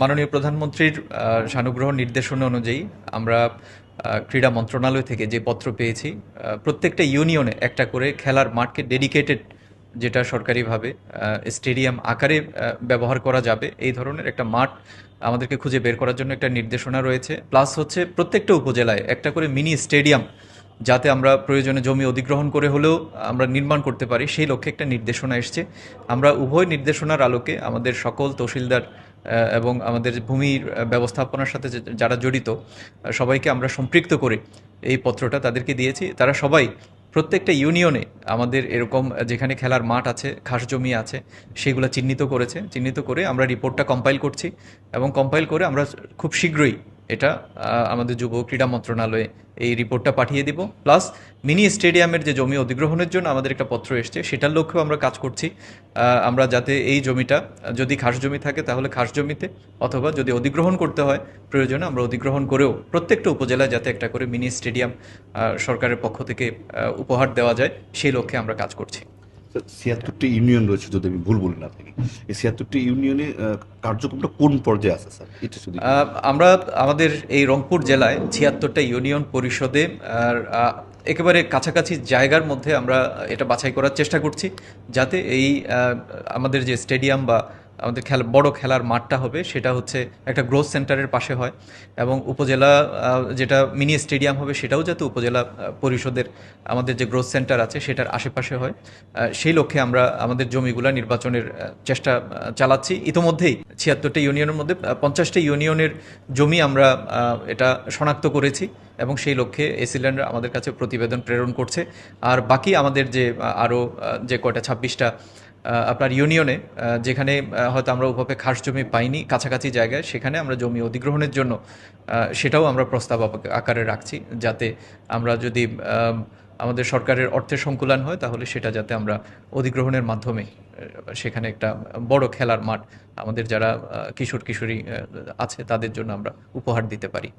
মাননীয় প্রধানমন্ত্রীর সানুগ্রহ নির্দেশনা অনুযায়ী আমরা ক্রীড়া মন্ত্রণালয় থেকে যে পত্র পেয়েছি, প্রত্যেকটা ইউনিয়নে একটা করে খেলার মাঠকে ডেডিকেটেড, যেটা সরকারিভাবে স্টেডিয়াম আকারে ব্যবহার করা যাবে, এই ধরনের একটা মাঠ আমাদেরকে খুঁজে বের করার জন্য একটা নির্দেশনা রয়েছে। প্লাস হচ্ছে প্রত্যেকটা উপজেলায় একটা করে মিনি স্টেডিয়াম যাতে আমরা প্রয়োজনে জমি অধিগ্রহণ করে হলেও আমরা নির্মাণ করতে পারি, সেই লক্ষ্যে একটা নির্দেশনা এসছে। আমরা উভয় নির্দেশনার আলোকে আমাদের সকল তহসিলদার এবং আমাদের ভূমির ব্যবস্থাপনার সাথে যারা জড়িত সবাইকে আমরা সম্পৃক্ত করে এই পত্রটা তাদেরকে দিয়েছি। তারা সবাই প্রত্যেকটা ইউনিয়নে আমাদের এরকম যেখানে খেলার মাঠ আছে, খাস জমি আছে, সেগুলো চিহ্নিত করেছে। চিহ্নিত করে আমরা রিপোর্টটা কম্পাইল করছি এবং কম্পাইল করে আমরা খুব শীঘ্রই এটা আমাদের যুব ক্রীড়া মন্ত্রণালয়ে এই রিপোর্টটা পাঠিয়ে দিব। প্লাস মিনি স্টেডিয়ামের যে জমি অধিগ্রহণের জন্য আমাদের একটা পত্র এসছে, সেটার লক্ষ্যেও আমরা কাজ করছি। আমরা যাতে এই জমিটা, যদি খাস জমি থাকে তাহলে খাস জমিতে, অথবা যদি অধিগ্রহণ করতে হয় প্রয়োজনে আমরা অধিগ্রহণ করেও প্রত্যেকটা উপজেলায় যাতে একটা করে মিনি স্টেডিয়াম সরকারের পক্ষ থেকে উপহার দেওয়া যায়, সেই লক্ষ্যে আমরা কাজ করছি। ৭৬টি ইউনিয়ন রয়েছে, যদি আমি ভুল বলি না থাকি। এই ৭৬টি ইউনিয়নে কার্যক্রমটা কোন পর্যায়ে আছে স্যার, এটা শুধু আমরা আমাদের এই রংপুর জেলায় ৭৬টা ইউনিয়ন পরিষদে আর একেবারে কাছাকাছি জায়গার মধ্যে আমরা এটা বাছাই করার চেষ্টা করছি, যাতে এই আমাদের যে স্টেডিয়াম বা আমাদের বড় খেলার মাঠটা হবে সেটা হচ্ছে একটা গ্রোথ সেন্টারের পাশে হয়, এবং উপজেলা যেটা মিনি স্টেডিয়াম হবে সেটাও যাতে উপজেলা পরিষদের আমাদের যে গ্রোথ সেন্টার আছে সেটার আশেপাশে হয়। সেই লক্ষ্যে আমরা আমাদের জমিগুলা নির্বাচনের চেষ্টা চালাচ্ছি। ইতোমধ্যেই ৭৬টা ইউনিয়নের মধ্যে ৫০টা ইউনিয়নের জমি আমরা এটা শনাক্ত করেছি, এবং সেই লক্ষ্যে এসিল্যান্ড আমাদের কাছে প্রতিবেদন প্রেরণ করছে। আর বাকি আমাদের যে আরও যে কয়টা ২৬টা আপনার ইউনিয়নে যেখানে হয়তো আমরা ওভাবে খাস জমি পাইনি কাছাকাছি জায়গায়, সেখানে আমরা জমি অধিগ্রহণের জন্য সেটাও আমরা প্রস্তাব আকারে রাখছি, যাতে আমরা যদি আমাদের সরকারের অর্থের সংকুলান হয় তাহলে সেটা যাতে আমরা অধিগ্রহণের মাধ্যমে সেখানে একটা বড় খেলার মাঠ আমাদের যারা কিশোর কিশোরী আছে তাদের জন্য আমরা উপহার দিতে পারি।